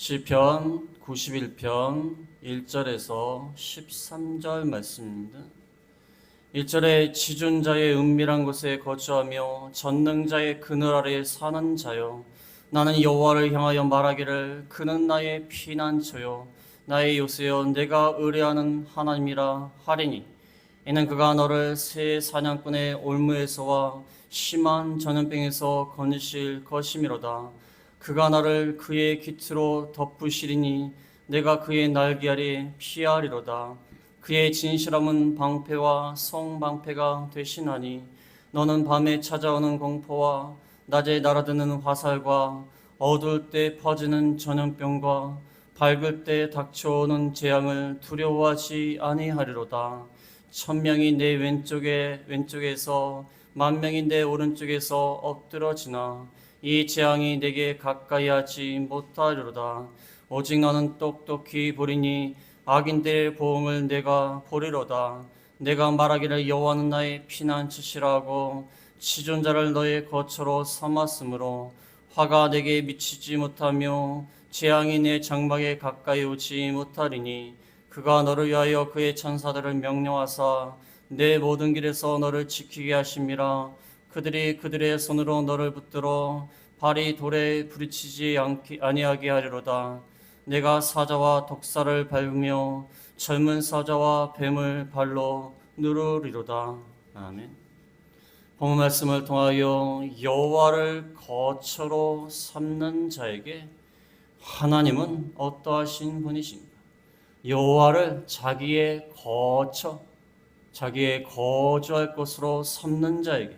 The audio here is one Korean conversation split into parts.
시편 91편 1절에서 13절 말씀입니다. 1절에 지존자의 은밀한 곳에 거주하며 전능자의 그늘 아래에 사는 자여, 나는 여호와를 향하여 말하기를 그는 나의 피난처요 나의 요새여 내가 의뢰하는 하나님이라 하리니, 이는 그가 너를 새 사냥꾼의 올무에서와 심한 전염병에서 건지실 것이미로다. 그가 나를 그의 깃으로 덮으시리니 내가 그의 날개 아래 피하리로다. 그의 진실함은 방패와 성방패가 되시나니, 너는 밤에 찾아오는 공포와 낮에 날아드는 화살과 어두울 때 퍼지는 전염병과 밝을 때 닥쳐오는 재앙을 두려워하지 아니하리로다. 1000명이 내 왼쪽에서 10,000명이 내 오른쪽에서 엎드러지나 이 재앙이 내게 가까이 하지 못하리로다. 오직 너는 똑똑히 보리니 악인들의 보응을 내가 보리로다. 내가 말하기를 여호와는 나의 피난처시라고 지존자를 너의 거처로 삼았으므로 화가 내게 미치지 못하며 재앙이 내 장막에 가까이 오지 못하리니, 그가 너를 위하여 그의 천사들을 명령하사 내 모든 길에서 너를 지키게 하심이라. 그들이 그들의 손으로 너를 붙들어 발이 돌에 부딪히지 아니하게 하리로다. 내가 사자와 독사를 밟으며 젊은 사자와 뱀을 발로 누르리로다. 아멘. 본문 말씀을 통하여 여호와를 거처로 삼는 자에게 하나님은 어떠하신 분이신가? 여호와를 자기의 거처, 자기의 거주할 곳으로 삼는 자에게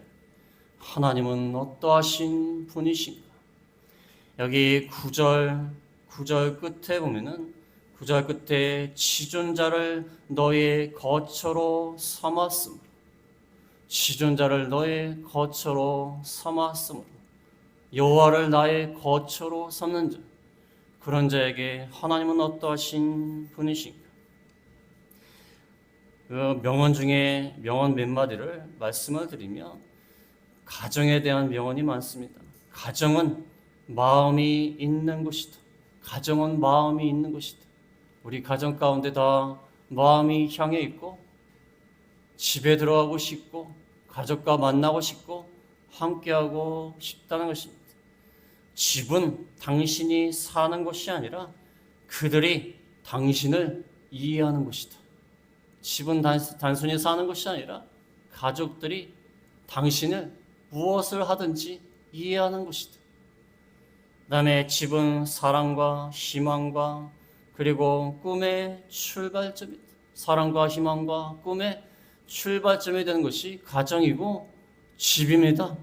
하나님은 어떠하신 분이신가? 여기 9절 끝에 보면은 9절 끝에 지존자를 너의 거처로 삼았으므로, 지존자를 너의 거처로 삼았으므로, 여호와를 나의 거처로 삼는 자, 그런 자에게 하나님은 어떠하신 분이신가? 그 명언 중에 명언 몇 마디를 말씀을 드리면, 가정에 대한 명언이 많습니다. 가정은 마음이 있는 곳이다. 가정은 마음이 있는 곳이다. 우리 가정 가운데 다 마음이 향해 있고, 집에 들어가고 싶고, 가족과 만나고 싶고, 함께하고 싶다는 것입니다. 집은 당신이 사는 곳이 아니라 그들이 당신을 이해하는 곳이다. 집은 단순히 사는 것이 아니라 가족들이 당신을 무엇을 하든지 이해하는 곳이다. 그 다음에 집은 사랑과 희망과 그리고 꿈의 출발점이다. 사랑과 희망과 꿈의 출발점이 되는 것이 가정이고 집입니다.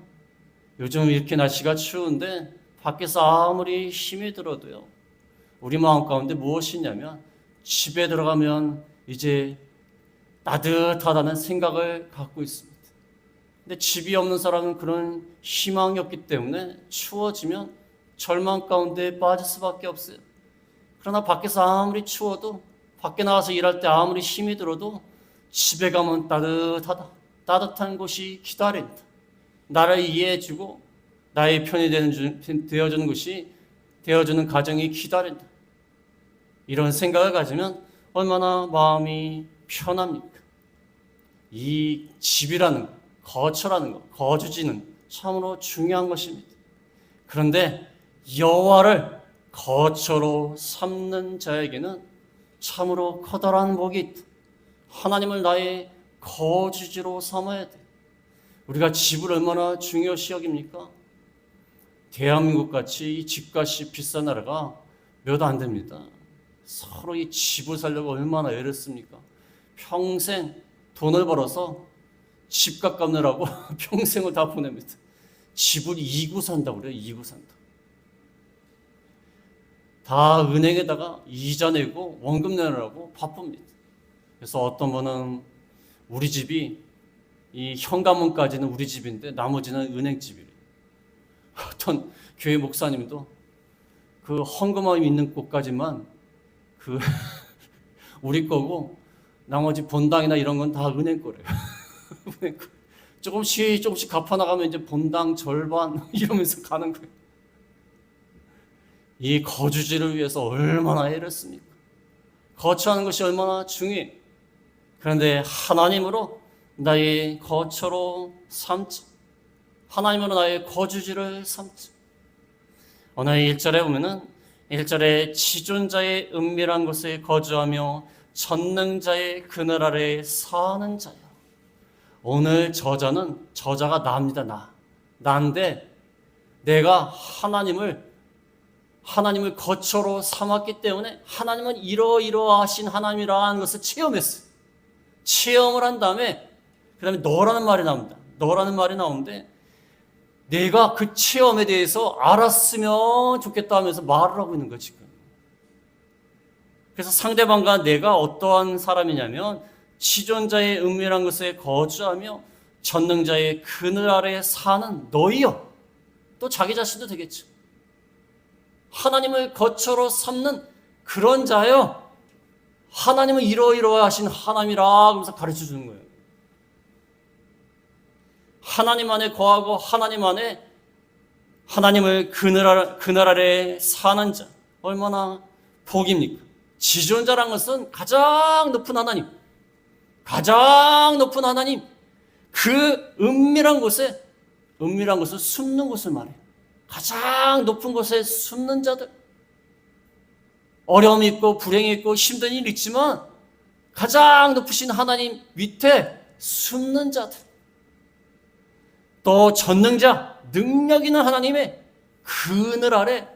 요즘 이렇게 날씨가 추운데 밖에서 아무리 힘이 들어도요, 우리 마음 가운데 무엇이 있냐면, 집에 들어가면 이제 따뜻하다는 생각을 갖고 있습니다. 근데 집이 없는 사람은 그런 희망이 없기 때문에 추워지면 절망 가운데 빠질 수밖에 없어요. 그러나 밖에서 아무리 추워도, 밖에 나가서 일할 때 아무리 힘이 들어도 집에 가면 따뜻하다. 따뜻한 곳이 기다린다. 나를 이해해주고 나의 편이 되어주는 것이, 되어주는 가정이 기다린다. 이런 생각을 가지면 얼마나 마음이 편합니까? 이 집이라는 것, 거처라는 것, 거주지는 참으로 중요한 것입니다. 그런데 여호와를 거처로 삼는 자에게는 참으로 커다란 복이 있다. 하나님을 나의 거주지로 삼아야 돼. 우리가 집을 얼마나 중요시 여깁니까? 대한민국 같이 이 집값이 비싼 나라가 몇 안 됩니다. 서로 이 집을 살려고 얼마나 애를 씁니까? 평생 돈을 벌어서 집값 갚느라고 평생을 다 보냅니다. 집을 2구 산다고 그래요. 2구 산다. 다 은행에다가 이자 내고 원금 내느라고 바쁩니다. 그래서 어떤 분은 우리 집이 이 현관문까지는 우리 집인데 나머지는 은행 집이래요. 어떤 교회 목사님도 그 헌금함이 있는 곳까지만 그 우리 거고 나머지 본당이나 이런 건 다 은행 거래요. 은행 거. 조금씩 갚아나가면 이제 본당 절반 이러면서 가는 거예요. 이 거주지를 위해서 얼마나 애를 씁니까? 거처하는 것이 얼마나 중요해. 그런데 하나님으로 나의 거처로 삼자. 하나님으로 나의 거주지를 삼자. 오늘 1절에 보면은 1절에 지존자의 은밀한 곳에 거주하며 전능자의 그늘 아래에 사는 자야. 오늘 저자가 나입니다. 나인데 내가 하나님을 거처로 삼았기 때문에 하나님은 이러이러하신 하나님이라는 것을 체험했어요. 체험을 한 다음에 그 다음에 너라는 말이 나옵니다. 너라는 말이 나오는데 내가 그 체험에 대해서 알았으면 좋겠다 하면서 말을 하고 있는 거예요, 지금. 그래서 상대방과 내가 어떠한 사람이냐면 지존자의 은밀한 곳에 거주하며 전능자의 그늘 아래에 사는 너희여. 또 자기 자신도 되겠죠. 하나님을 거처로 삼는 그런 자요. 하나님은 이러이러하신 하나님이라 하면서 가르쳐 주는 거예요. 하나님 안에 거하고 하나님 안에 하나님을 그늘 아래에 사는 자. 얼마나 복입니까? 지존자란 것은 가장 높은 하나님. 가장 높은 하나님. 그 은밀한 곳은 숨는 곳을 말해요. 가장 높은 곳에 숨는 자들. 어려움이 있고 불행이 있고 힘든 일이 있지만 가장 높으신 하나님 밑에 숨는 자들. 또 전능자, 능력 있는 하나님의 그늘 아래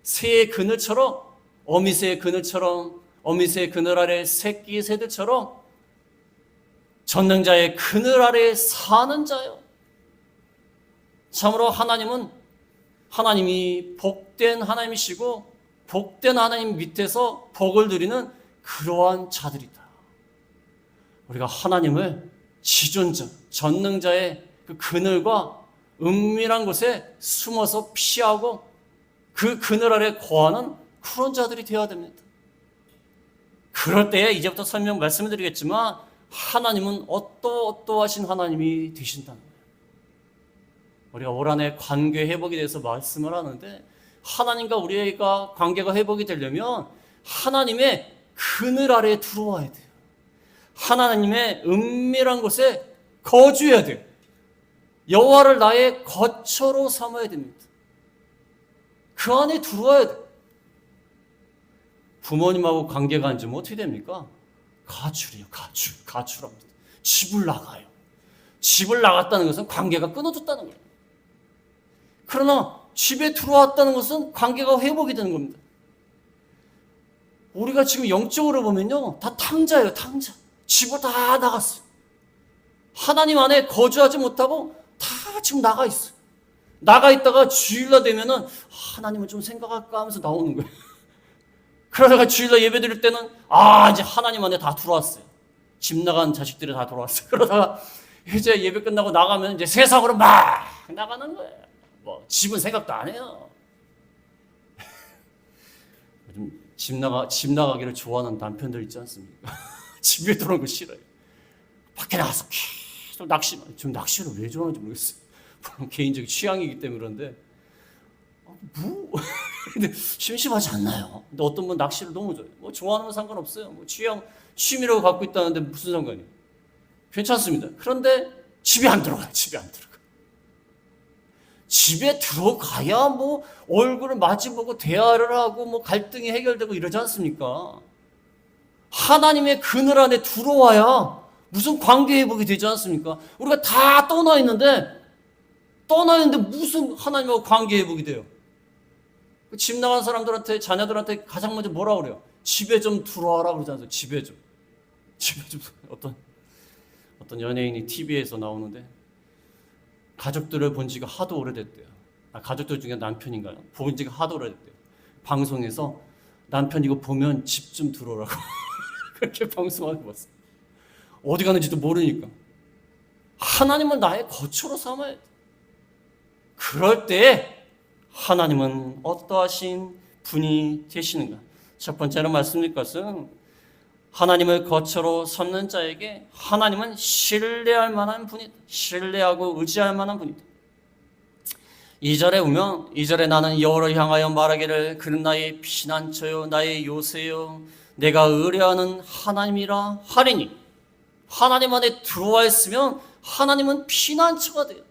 새의 그늘처럼 어미새의 그늘 아래 새끼 새들처럼 전능자의 그늘 아래에 사는 자요. 참으로 하나님이 복된 하나님이시고 복된 하나님 밑에서 복을 누리는 그러한 자들이다. 우리가 하나님을 지존자, 전능자의 그 그늘과 은밀한 곳에 숨어서 피하고 그 그늘 아래 거하는 그런 자들이 되어야 됩니다. 그럴 때에 이제부터 말씀을 드리겠지만 하나님은 어떠하신 하나님이 되신다는 거예요. 우리가 올 한해 관계 회복에 대해서 말씀을 하는데 하나님과 우리가 관계가 회복이 되려면 하나님의 그늘 아래에 들어와야 돼요. 하나님의 은밀한 곳에 거주해야 돼요. 여호와를 나의 거처로 삼아야 됩니다. 그 안에 들어와야 돼요. 부모님하고 관계가 안 좋으면 어떻게 됩니까? 가출합니다. 집을 나가요. 집을 나갔다는 것은 관계가 끊어졌다는 거예요. 그러나 집에 들어왔다는 것은 관계가 회복이 되는 겁니다. 우리가 지금 영적으로 보면요, 다 탕자예요, 탕자. 집을 다 나갔어요. 하나님 안에 거주하지 못하고 다 지금 나가 있어요. 나가 있다가 주일날 되면은 하나님을 좀 생각할까 하면서 나오는 거예요. 그러다가 주일날 예배 드릴 때는 이제 하나님 안에 다 들어왔어요. 집 나간 자식들이 다 들어왔어요. 그러다가 이제 예배 끝나고 나가면 이제 세상으로 막 나가는 거예요. 집은 생각도 안 해요. 요즘 집 나가기를 좋아하는 남편들 있지 않습니까? 집에 들어오는 거 싫어요. 밖에 나가서 계속 좀 낚시를 왜 좋아하는지 모르겠어요. 물론 개인적인 취향이기 때문에 그런데 근데 심심하지 않나요? 근데 어떤 분 낚시를 너무 좋아해요. 좋아하는 건 상관없어요. 취미라고 갖고 있다는데 무슨 상관이에요? 괜찮습니다. 그런데 집에 안 들어가요. 집에 들어가야 얼굴을 마주보고 대화를 하고 갈등이 해결되고 이러지 않습니까? 하나님의 그늘 안에 들어와야 무슨 관계 회복이 되지 않습니까? 우리가 다 떠나 있는데 무슨 하나님하고 관계 회복이 돼요? 집 나간 사람들한테, 자녀들한테 가장 먼저 뭐라 그래요? 집에 좀 들어와라 그러잖아요. 집에 좀. 어떤 연예인이 TV에서 나오는데 가족들을 본 지가 하도 오래됐대요. 가족들 중에 남편인가요? 본 지가 하도 오래됐대요. 방송에서 남편 이거 보면 집 좀 들어오라고 그렇게 방송하는 거 봤어요. 어디 가는지도 모르니까. 하나님을 나의 거처로 삼아야 돼. 그럴 때 하나님은 어떠하신 분이 되시는가? 첫 번째로 말씀드릴 것은 하나님을 거처로 삼는 자에게 하나님은 신뢰할 만한 분이다. 신뢰하고 의지할 만한 분이다. 2절에 보면 2절에 나는 여호와를 향하여 말하기를 그는 나의 피난처요 나의 요새요 내가 의뢰하는 하나님이라 하리니. 하나님 안에 들어와 있으면 하나님은 피난처가 돼요.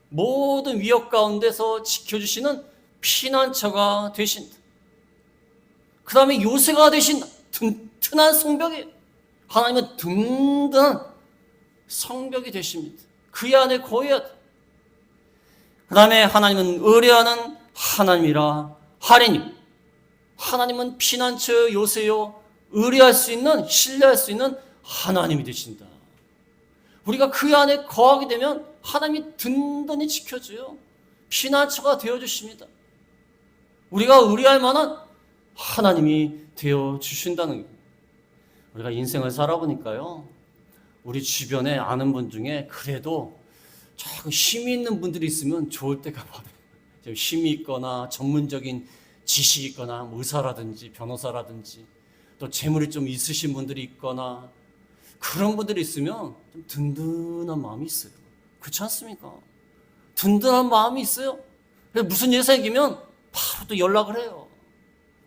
모든 위협 가운데서 지켜주시는 피난처가 되신다. 그 다음에 요새가 되신다. 튼튼한 성벽이에요. 하나님은 든든한 성벽이 되십니다. 그 안에 거해야 돼. 그 다음에 하나님은 의뢰하는 하나님이라 하리니. 하나님은 피난처 요새요 의뢰할 수 있는, 신뢰할 수 있는 하나님이 되신다. 우리가 그 안에 거하게 되면 하나님이 든든히 지켜줘요. 피난처가 되어주십니다. 우리가 의뢰할 만한 하나님이 되어주신다는 거예요. 우리가 인생을 살아보니까요, 우리 주변에 아는 분 중에 그래도 조금 힘이 있는 분들이 있으면 좋을 때가 많아요. 좀 힘이 있거나 전문적인 지식이 있거나 의사라든지 변호사라든지 또 재물이 좀 있으신 분들이 있거나 그런 분들이 있으면 좀 든든한 마음이 있어요. 그렇지 않습니까? 든든한 마음이 있어요. 무슨 일 생기면 바로 또 연락을 해요.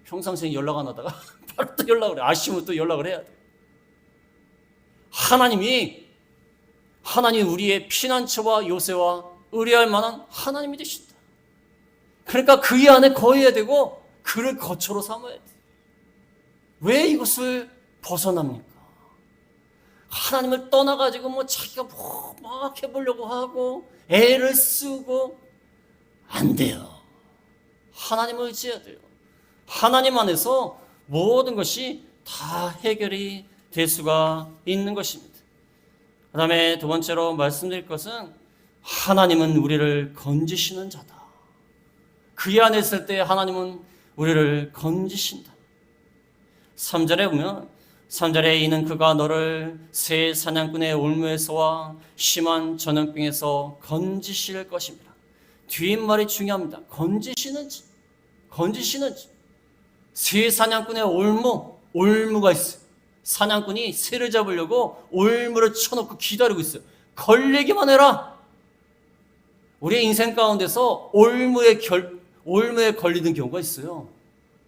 평상시에 연락 안 하다가 바로 또 연락을 해요. 아쉬우면 또 연락을 해야 돼요. 하나님이 우리의 피난처와 요새와 의뢰할 만한 하나님이 되신다. 그러니까 그 안에 거해야 되고 그를 거처로 삼아야 돼. 왜 이것을 벗어납니까? 하나님을 떠나가지고 자기가 막 해보려고 하고 애를 쓰고 안 돼요. 하나님을 의지해야 돼요. 하나님 안에서 모든 것이 다 해결이 될 수가 있는 것입니다. 그 다음에 두 번째로 말씀드릴 것은 하나님은 우리를 건지시는 자다. 그 안에 있을 때 하나님은 우리를 건지신다. 3절에 보면 3절에 이는 그가 너를 새 사냥꾼의 올무에서와 심한 전염병에서 건지실 것입니다. 뒷말이 중요합니다. 건지시는 자. 새 사냥꾼의 올무가 있어요. 사냥꾼이 새를 잡으려고 올무를 쳐놓고 기다리고 있어요. 걸리기만 해라. 우리의 인생 가운데서 올무에 걸리는 경우가 있어요.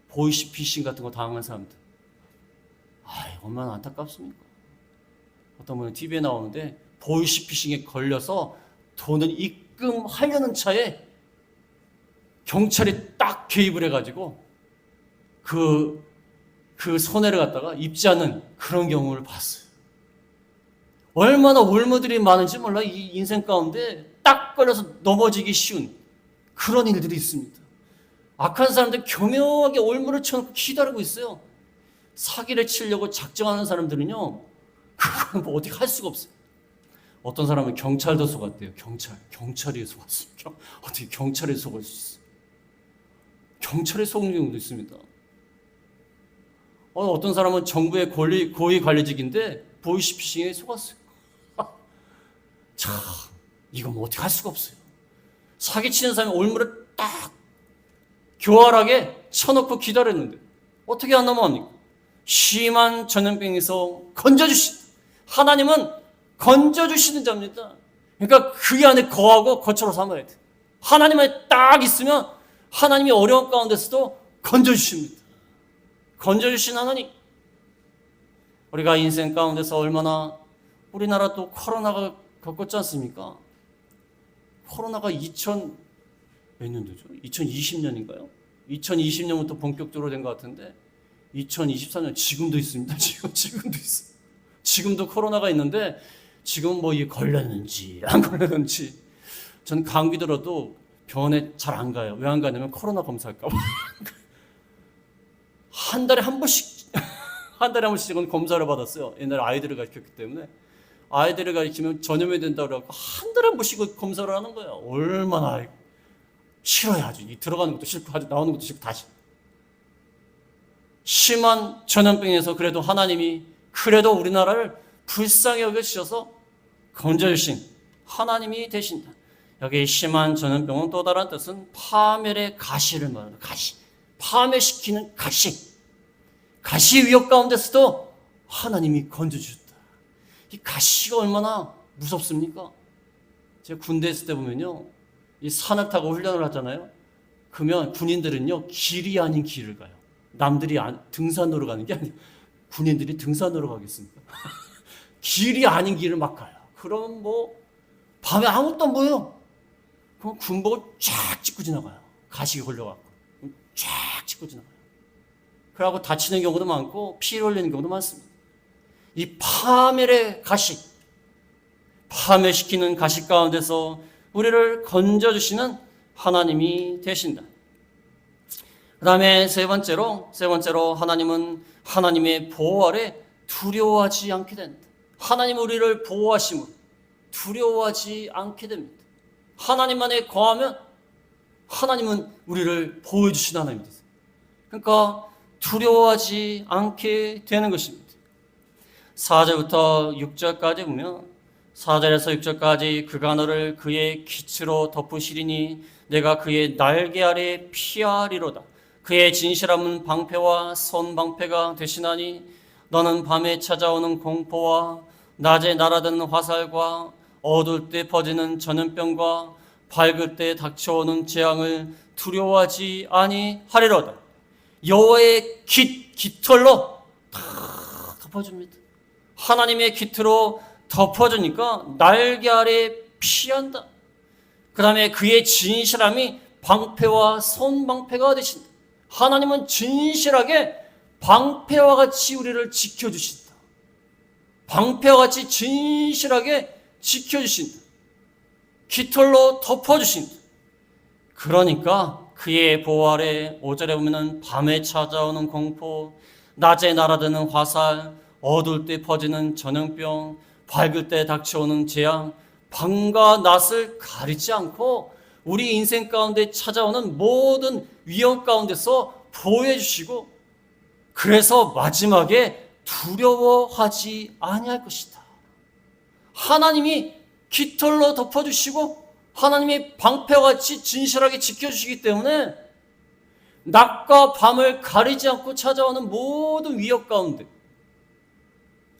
보이스피싱 같은 거 당한 사람들. 얼마나 안타깝습니까? 어떤 분은 TV에 나오는데 보이스피싱에 걸려서 돈을 입금하려는 차에 경찰이 딱 개입을 해가지고 그 손해를 갖다가 입지 않는 그런 경우를 봤어요. 얼마나 올무들이 많은지 몰라. 이 인생 가운데 딱 걸려서 넘어지기 쉬운 그런 일들이 있습니다. 악한 사람들 교묘하게 올무를 쳐놓고 기다리고 있어요. 사기를 치려고 작정하는 사람들은요, 그건 뭐 어떻게 할 수가 없어요. 어떤 사람은 경찰도 속았대요. 경찰이 속았어요. 어떻게 경찰에 속을 수 있어요? 경찰에 속는 경우도 있습니다. 어떤 사람은 정부의 고위 관리직인데 보이스피싱에 속았어요. 참, 이거 뭐 어떻게 할 수가 없어요. 사기치는 사람이 올무를 딱 교활하게 쳐놓고 기다렸는데 어떻게 안 넘어갑니까? 심한 전염병에서 건져주신 하나님은 건져주시는 자입니다. 그러니까 그 안에 거하고 거처로 삼아야 돼. 하나님 안에 딱 있으면 하나님이 어려운 가운데서도 건져주십니다. 건져주신 하나님. 우리가 인생 가운데서 얼마나 우리나라 또 코로나가 겪었지 않습니까? 코로나가 몇 년도죠? 2020년인가요? 2020년부터 본격적으로 된 것 같은데 2023년 지금도 있습니다. 지금도 있어요. 지금도 코로나가 있는데 지금 뭐 이게 걸렸는지 안 걸렸는지 전 감기 들어도 병원에 잘 안 가요. 왜 안 가냐면 코로나 검사할까 봐. 한 달에 한 번씩은 검사를 받았어요. 옛날에 아이들을 가르쳤기 때문에 아이들을 가르치면 전염이 된다고 그래갖고 한 달에 한 번씩 검사를 하는 거예요. 얼마나 싫어요. 아주 들어가는 것도 싫고 아주 나오는 것도 싫고 다시. 심한 전염병에서 그래도 하나님이 그래도 우리나라를 불쌍히 여겨주셔서 건져주신 하나님이 되신다. 여기 심한 전염병은 또 다른 뜻은 파멸의 가시를 말합니다. 가시. 파멸시키는 가시. 가시 위협 가운데서도 하나님이 건져주셨다. 이 가시가 얼마나 무섭습니까? 제가 군대 있을 때 보면요. 이 산을 타고 훈련을 하잖아요. 그러면 군인들은요, 길이 아닌 길을 가요. 남들이 등산로로 가는 게 아니에요. 군인들이 등산로로 가겠습니까? 길이 아닌 길을 막 가요. 그럼 뭐 밤에 아무것도 안 보여요. 그럼 군복을 쫙 찢고 지나가요. 가시가 걸려갖고 쫙 찢고 지나가요. 그러고 다치는 경우도 많고 피를 흘리는 경우도 많습니다. 이 파멸의 가식, 파멸시키는 가식 가운데서 우리를 건져주시는 하나님이 되신다. 그 다음에 세 번째로 하나님은 하나님의 보호 아래 두려워하지 않게 된다. 하나님 우리를 보호하심으로 두려워하지 않게 됩니다. 하나님만에 거하면 하나님은 우리를 보호해 주신 하나님이 되세요. 그러니까 두려워하지 않게 되는 것입니다. 4절부터 6절까지 보면 4절에서 6절까지 그가 너를 그의 기츠로 덮으시리니 내가 그의 날개 아래 피하리로다. 그의 진실함은 방패와 선방패가 되시나니 너는 밤에 찾아오는 공포와 낮에 날아드는 화살과 어두울 때 퍼지는 전염병과 밝을 때 닥쳐오는 재앙을 두려워하지 아니하리로다. 여호와의 깃털로 다 덮어줍니다. 하나님의 깃으로 덮어주니까 날개 아래 피한다. 그 다음에 그의 진실함이 방패와 선방패가 되신다. 하나님은 진실하게 방패와 같이 우리를 지켜주신다. 방패와 같이 진실하게 지켜주신다. 깃털로 덮어주신다. 그러니까 그의 보호 아래 5절에 보면은 밤에 찾아오는 공포, 낮에 날아드는 화살, 어두울 때 퍼지는 전염병, 밝을 때 닥쳐오는 재앙, 밤과 낮을 가리지 않고 우리 인생 가운데 찾아오는 모든 위험 가운데서 보호해 주시고, 그래서 마지막에 두려워하지 아니할 것이다. 하나님이 깃털로 덮어주시고 하나님이 방패와 같이 진실하게 지켜주시기 때문에 낮과 밤을 가리지 않고 찾아오는 모든 위협 가운데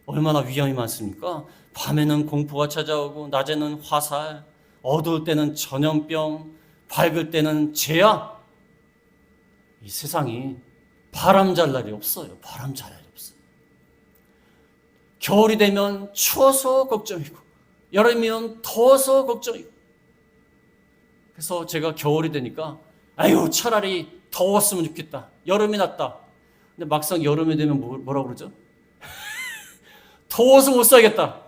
얼마나 위험이 많습니까? 밤에는 공포가 찾아오고 낮에는 화살, 어두울 때는 전염병, 밝을 때는 재앙. 이 세상이 바람 잘 날이 없어요. 바람 잘 날이 없어요. 겨울이 되면 추워서 걱정이고 여름이면 더워서 걱정이고. 그래서 제가 겨울이 되니까 아유 차라리 더웠으면 좋겠다. 여름이 낫다. 근데 막상 여름이 되면 뭐라고 그러죠? 더워서 못 살겠다.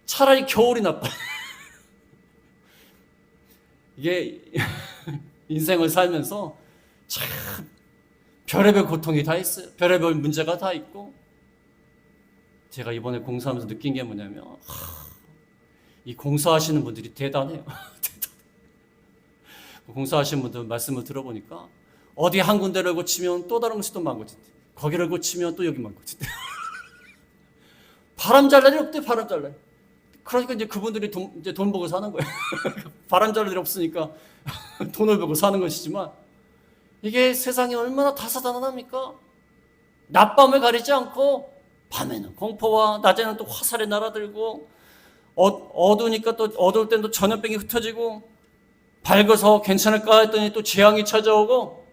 차라리 겨울이 낫다. 이게 인생을 살면서 참 별의별 고통이 다 있어요. 별의별 문제가 다 있고, 제가 이번에 공사하면서 느낀 게 뭐냐면 이 공사하시는 분들이 대단해요. 공사하시는 분들 말씀을 들어보니까 어디 한 군데를 고치면 또 다른 곳이 또 망고진대. 거기를 고치면 또 여기 망고진대. 바람 잘 날이 없대. 바람 잘 날. 그러니까 이제 그분들이 돈 벌고 사는 거예요. 바람 잘 날이 없으니까 돈을 벌고 사는 것이지만, 이게 세상이 얼마나 다사다난합니까? 낮밤을 가리지 않고 밤에는 공포와 낮에는 또 화살이 날아들고, 어두우니까 또 어두울 때는 또 전염병이 흩어지고, 밝아서 괜찮을까 했더니 또 재앙이 찾아오고,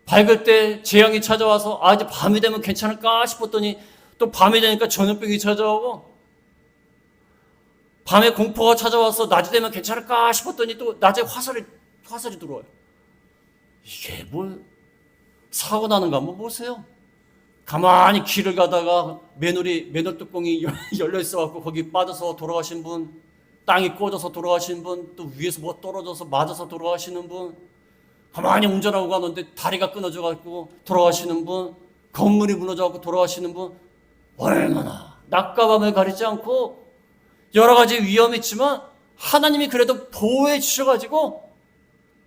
밝을 때 재앙이 찾아와서 이제 밤이 되면 괜찮을까 싶었더니 또 밤이 되니까 전염병이 찾아오고, 밤에 공포가 찾아와서 낮이 되면 괜찮을까 싶었더니 또 낮에 화살이 들어와요. 이게 뭘 사고 나는가 한번 보세요. 가만히 길을 가다가 맨홀 뚜껑이 열려 있어갖고 거기 빠져서 돌아가신 분, 땅이 꺼져서 돌아가신 분, 또 위에서 뭐 떨어져서 맞아서 돌아가시는 분, 가만히 운전하고 가는데 다리가 끊어져갖고 돌아가시는 분, 건물이 무너져갖고 돌아가시는 분, 얼마나 낮과 밤을 가리지 않고 여러 가지 위험이 있지만 하나님이 그래도 보호해 주셔가지고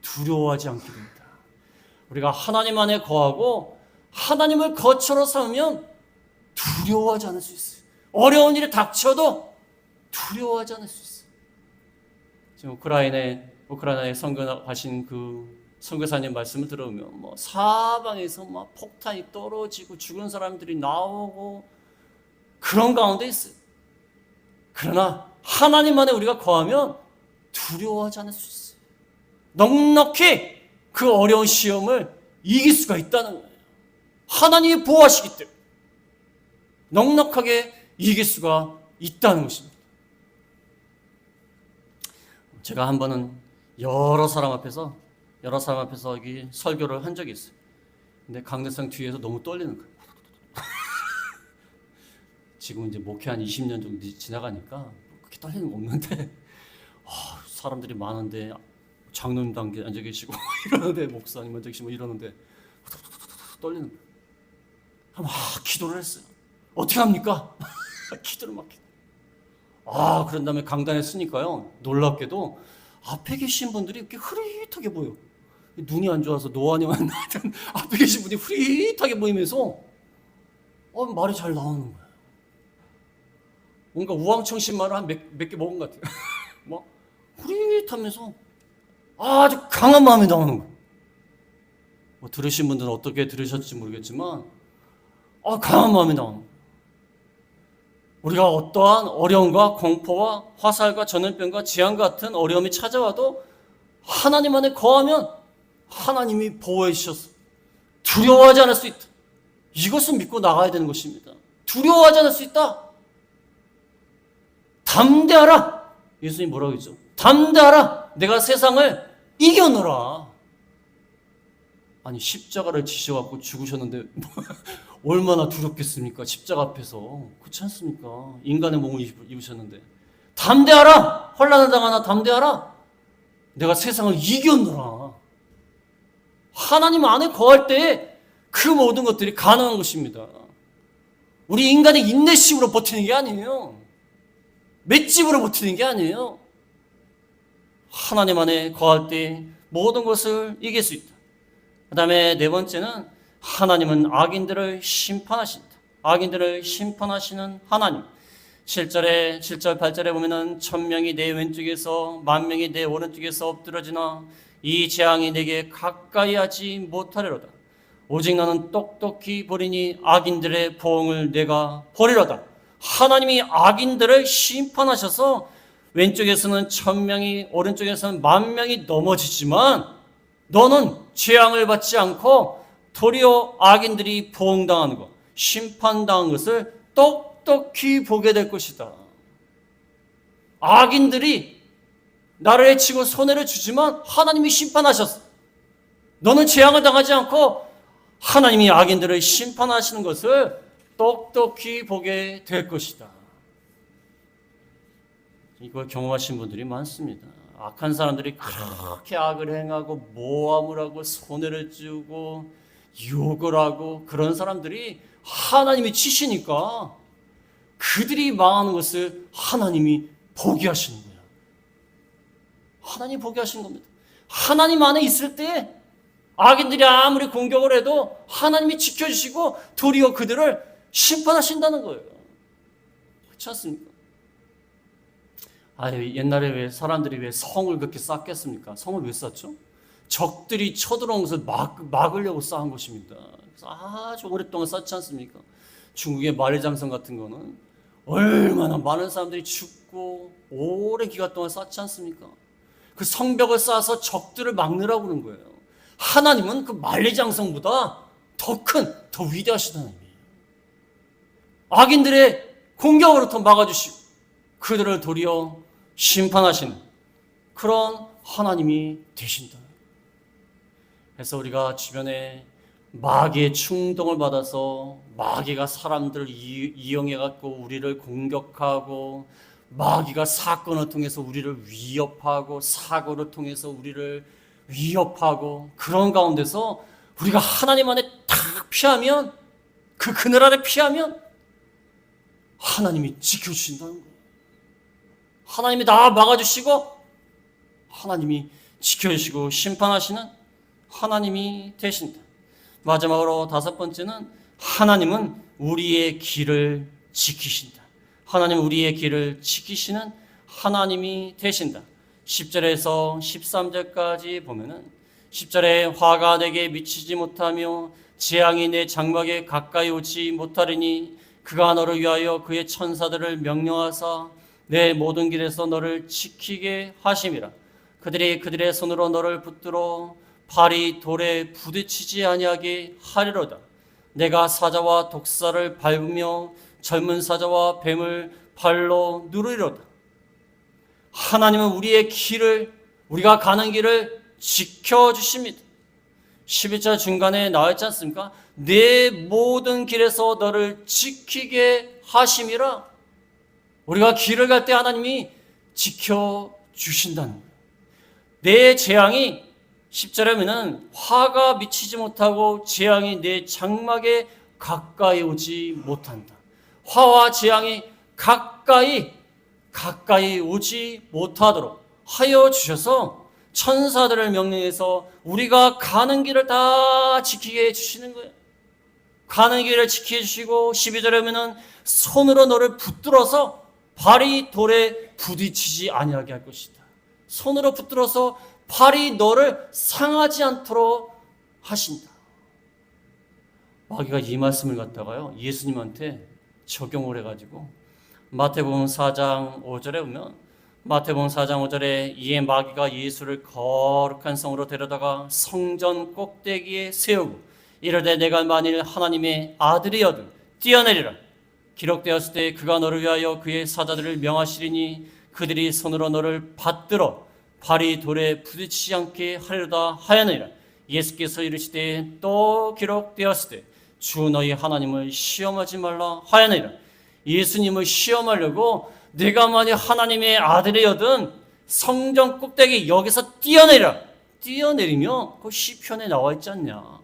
두려워하지 않게 됩니다. 우리가 하나님 안에 거하고 하나님을 거처로 삼으면 두려워하지 않을 수 있어요. 어려운 일이 닥쳐도 두려워하지 않을 수 있어요. 지금 우크라이나에 선교하신 그 선교사님 말씀을 들어보면 뭐 사방에서 막 폭탄이 떨어지고 죽은 사람들이 나오고 그런 가운데 있어요. 그러나 하나님 안에 우리가 거하면 두려워하지 않을 수 있어요. 넉넉히 그 어려운 시험을 이길 수가 있다는 거예요. 하나님이 보호하시기 때문에 넉넉하게 이길 수가 있다는 것입니다. 제가 한 번은 여러 사람 앞에서 여기 설교를 한 적이 있어요. 근데 강대상 뒤에서 너무 떨리는 거예요. 지금 이제 목회 한 20년 정도 지나가니까 그렇게 떨리는 거 없는데 사람들이 많은데 장로님도 앉아 계시고 이러는데 목사님 앉아 계시고 이러는데 떨리는 거예요. 막 기도를 했어요. 어떻게 합니까? 기도를 막 그런 다음에 강단에 쓰니까요, 놀랍게도 앞에 계신 분들이 이렇게 흐릿하게 보여. 눈이 안 좋아서 노안이만 나든 앞에 계신 분이 흐릿하게 보이면서 말이 잘 나오는 거예요. 뭔가 우황청심만을 한 몇 개 먹은 것 같아요. 막 흐릿하면서 아주 강한 마음이 나오는 거예요. 들으신 분들은 어떻게 들으셨을지 모르겠지만 강한 마음이 나오는 거예요. 우리가 어떠한 어려움과 공포와 화살과 전염병과 재앙 같은 어려움이 찾아와도 하나님 안에 거하면 하나님이 보호해 주셔서 두려워하지 않을 수 있다. 이것을 믿고 나가야 되는 것입니다. 두려워하지 않을 수 있다. 담대하라. 예수님 뭐라고 했죠? 담대하라. 내가 세상을 이겨노라. 아니 십자가를 지셔갖고 죽으셨는데 얼마나 두렵겠습니까? 십자가 앞에서. 그렇지 않습니까? 인간의 몸을 입으셨는데 담대하라. 혼란을 당하나 담대하라. 내가 세상을 이겨노라. 하나님 안에 거할 때 그 모든 것들이 가능한 것입니다. 우리 인간의 인내심으로 버티는 게 아니에요. 맷집으로 버티는 게 아니에요. 하나님 안에 거할 때 모든 것을 이길 수 있다. 그 다음에 네 번째는 하나님은 악인들을 심판하신다. 악인들을 심판하시는 하나님. 7절, 8절에 보면은 1000명이 내 왼쪽에서 10,000명이 내 오른쪽에서 엎드러지나 이 재앙이 내게 가까이 하지 못하리로다. 오직 나는 똑똑히 보리니 악인들의 보응을 내가 보리로다. 하나님이 악인들을 심판하셔서 왼쪽에서는 1000명이 오른쪽에서는 10,000명이 넘어지지만 너는 재앙을 받지 않고 도리어 악인들이 보응당하는 것, 심판당한 것을 똑똑히 보게 될 것이다. 악인들이 나를 해치고 손해를 주지만 하나님이 심판하셨어. 너는 재앙을 당하지 않고 하나님이 악인들을 심판하시는 것을 똑똑히 보게 될 것이다. 이걸 경험하신 분들이 많습니다. 악한 사람들이 그렇게 악을 행하고 모함을 하고 손해를 주고 욕을 하고 그런 사람들이 하나님이 치시니까 그들이 망하는 것을 하나님이 보게 하시는 거예요. 하나님이 보게 하시는 겁니다. 하나님 안에 있을 때 악인들이 아무리 공격을 해도 하나님이 지켜주시고 도리어 그들을 심판하신다는 거예요. 그렇지 않습니까? 옛날에 왜 사람들이 왜 성을 그렇게 쌓겠습니까? 성을 왜 쌓죠? 적들이 쳐들어온 것을 막으려고 쌓은 것입니다. 그래서 아주 오랫동안 쌓지 않습니까? 중국의 만리장성 같은 거는 얼마나 많은 사람들이 죽고 오랜 기간 동안 쌓지 않습니까? 그 성벽을 쌓아서 적들을 막느라고 그런 거예요. 하나님은 그 만리장성보다 더 큰, 더 위대하신 하나님이에요. 악인들의 공격으로부터 막아주시고 그들을 도리어 심판하시는 그런 하나님이 되신다. 그래서 우리가 주변에 마귀의 충동을 받아서 마귀가 사람들을 이용해갖고 우리를 공격하고 마귀가 사건을 통해서 우리를 위협하고 사고를 통해서 우리를 위협하고 그런 가운데서 우리가 하나님 안에 탁 피하면 그 그늘 아래 피하면 하나님이 지켜주신다는 거예요. 하나님이 다 막아주시고 하나님이 지켜주시고 심판하시는 하나님이 되신다. 마지막으로 다섯 번째는 하나님은 우리의 길을 지키신다. 하나님은 우리의 길을 지키시는 하나님이 되신다. 10절에서 13절까지 보면은 10절에 화가 내게 미치지 못하며 재앙이 내 장막에 가까이 오지 못하리니 그가 너를 위하여 그의 천사들을 명령하사 내 모든 길에서 너를 지키게 하심이라. 그들이 그들의 손으로 너를 붙들어 발이 돌에 부딪히지 아니하게 하리로다. 내가 사자와 독사를 밟으며 젊은 사자와 뱀을 발로 누르리로다. 하나님은 우리의 길을, 우리가 가는 길을 지켜주십니다. 11절 중간에 나와 있지 않습니까? 내 모든 길에서 너를 지키게 하심이라. 우리가 길을 갈 때 하나님이 지켜주신다는 거예요. 내 재앙이 10절에 보면 화가 미치지 못하고 재앙이 내 장막에 가까이 오지 못한다. 화와 재앙이 가까이 오지 못하도록 하여 주셔서 천사들을 명령해서 우리가 가는 길을 다 지키게 해주시는 거예요. 가는 길을 지키게 해주시고 12절에 보면 손으로 너를 붙들어서 발이 돌에 부딪히지 아니하게 할 것이다. 손으로 붙들어서 발이 너를 상하지 않도록 하신다. 마귀가 이 말씀을 갖다가요 예수님한테 적용을 해가지고 마태복음 4장 5절에 보면 마태복음 4장 5절에 이에 마귀가 예수를 거룩한 성으로 데려다가 성전 꼭대기에 세우고 이르되 내가 만일 하나님의 아들이여든 뛰어내리라. 기록되었을 때 그가 너를 위하여 그의 사자들을 명하시리니 그들이 손으로 너를 받들어 발이 돌에 부딪히지 않게 하리로다 하였느니라. 예수께서 이르시되 또 기록되었을 때 주 너희 하나님을 시험하지 말라 하였느니라. 예수님을 시험하려고 내가 만약 하나님의 아들이여든 성전 꼭대기 여기서 뛰어내리라. 뛰어내리면 그 시편에 나와 있지 않냐.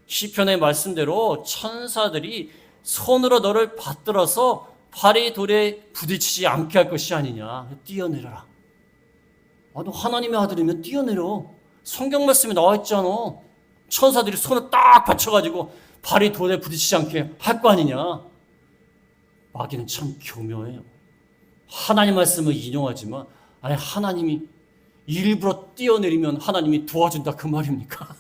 시편의 말씀대로 천사들이 손으로 너를 받들어서 발이 돌에 부딪히지 않게 할 것이 아니냐. 뛰어내려라. 너 하나님의 아들이면 뛰어내려. 성경 말씀에 나와 있잖아. 천사들이 손을 딱 받쳐가지고 발이 돌에 부딪히지 않게 할 거 아니냐. 마귀는 참 교묘해요. 하나님 말씀을 인용하지만 아니 하나님이 일부러 뛰어내리면 하나님이 도와준다 그 말입니까?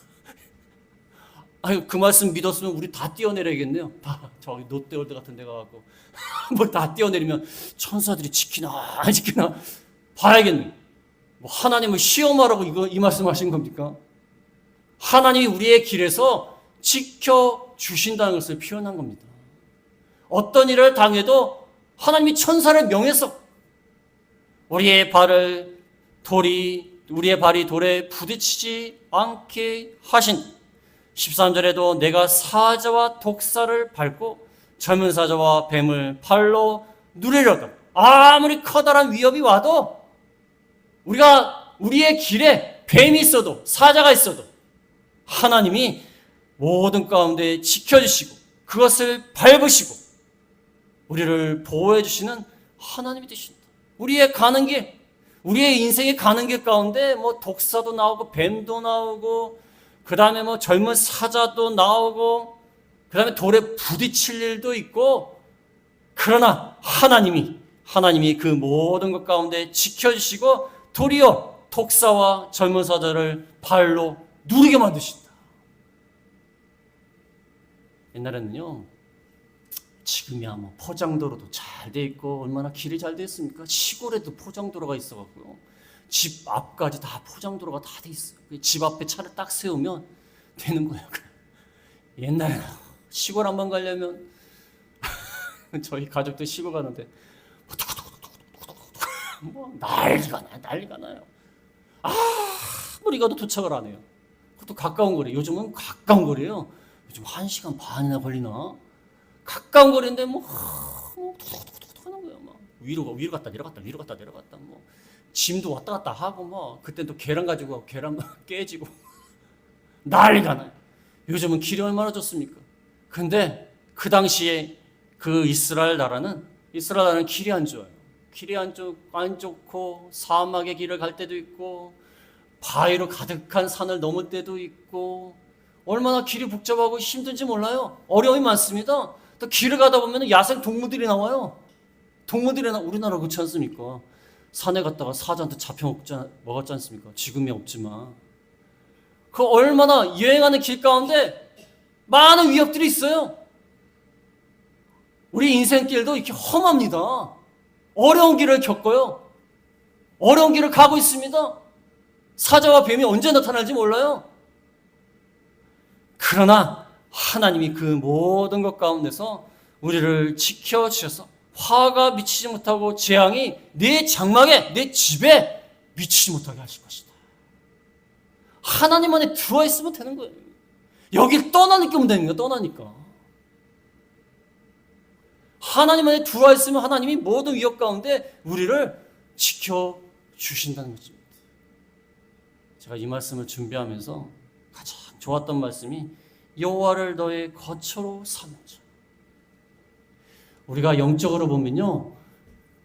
아유 그 말씀 믿었으면 우리 다 뛰어내려야겠네요. 다 저기 롯데월드 같은 데 가고 뭐 다 뛰어내리면 천사들이 지키나 안 지키나 봐야겠네. 뭐 하나님을 시험하라고 이 말씀하신 겁니까? 하나님이 우리의 길에서 지켜주신다는 것을 표현한 겁니다. 어떤 일을 당해도 하나님이 천사를 명해서 우리의 발이 돌에 부딪히지 않게 하신. 13절에도 내가 사자와 독사를 밟고 젊은 사자와 뱀을 발로 누리려다. 아무리 커다란 위협이 와도 우리의 길에 뱀이 있어도 사자가 있어도 하나님이 모든 가운데 지켜주시고 그것을 밟으시고 우리를 보호해 주시는 하나님이 되신다. 우리의 가는 길, 우리의 인생의 가는 길 가운데 뭐 독사도 나오고 뱀도 나오고 그 다음에 뭐 젊은 사자도 나오고 그 다음에 돌에 부딪힐 일도 있고 그러나 하나님이 그 모든 것 가운데 지켜주시고 도리어 독사와 젊은 사자를 발로 누르게 만드신다. 옛날에는요 지금이야 뭐 포장도로도 잘 돼 있고 얼마나 길이 잘 돼 있습니까? 시골에도 포장도로가 있어갖고요 집 앞까지 다 포장도로가 다 돼 있어요. 집 앞에 차를 딱 세우면 되는 거예요. 옛날에는 시골 한번 가려면 저희 가족들 시골 가는데 뭐 난리가 나요. 아무리 가도 도착을 안 해요. 그것도 가까운 거리. 요즘은 가까운 거리예요. 요즘 1시간 반이나 걸리나? 가까운 거리인데 뭐 하는 거예요. 막 위로 갔다 내려갔다 뭐 짐도 왔다 갔다 하고 뭐 그때 또 계란 가지고 계란 깨지고 난리가 나요. 요즘은 길이 얼마나 좋습니까? 근데 그 당시에 그 이스라엘 나라는 길이 안 좋아요. 길이 안 좋고 사막의 길을 갈 때도 있고 바위로 가득한 산을 넘을 때도 있고 얼마나 길이 복잡하고 힘든지 몰라요. 어려움이 많습니다. 또 길을 가다 보면 야생 동물들이 나와요. 우리나라 그렇지 않습니까? 산에 갔다가 사자한테 먹었지 않습니까? 지금이 없지만 그 얼마나 여행하는 길 가운데 많은 위협들이 있어요. 우리 인생길도 이렇게 험합니다. 어려운 길을 겪어요. 어려운 길을 가고 있습니다. 사자와 뱀이 언제 나타날지 몰라요. 그러나 하나님이 그 모든 것 가운데서 우리를 지켜주셔서 화가 미치지 못하고 재앙이 내 장막에, 내 집에 미치지 못하게 하실 것이다. 하나님 안에 들어와 있으면 되는 거예요. 여길 떠나니까 되는 거예요. 떠나니까. 하나님 안에 들어와 있으면 하나님이 모든 위협 가운데 우리를 지켜주신다는 것입니다. 제가 이 말씀을 준비하면서 가장 좋았던 말씀이 여호와를 너의 거처로 삼자. 우리가 영적으로 보면요,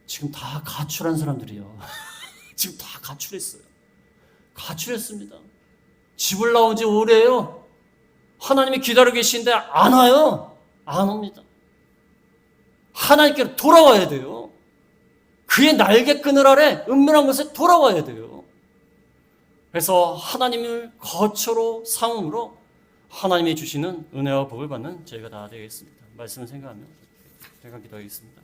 지금 다 가출한 사람들이에요. 지금 다 가출했어요. 가출했습니다. 집을 나온 지 오래예요. 하나님이 기다리고 계신데 안 와요. 안 옵니다. 하나님께로 돌아와야 돼요. 그의 날개 그늘 아래 은밀한 곳에 돌아와야 돼요. 그래서 하나님을 거처로 삼음으로 하나님이 주시는 은혜와 복을 받는 저희가 다 되겠습니다. 말씀을 생각하며 제가 기도하겠습니다.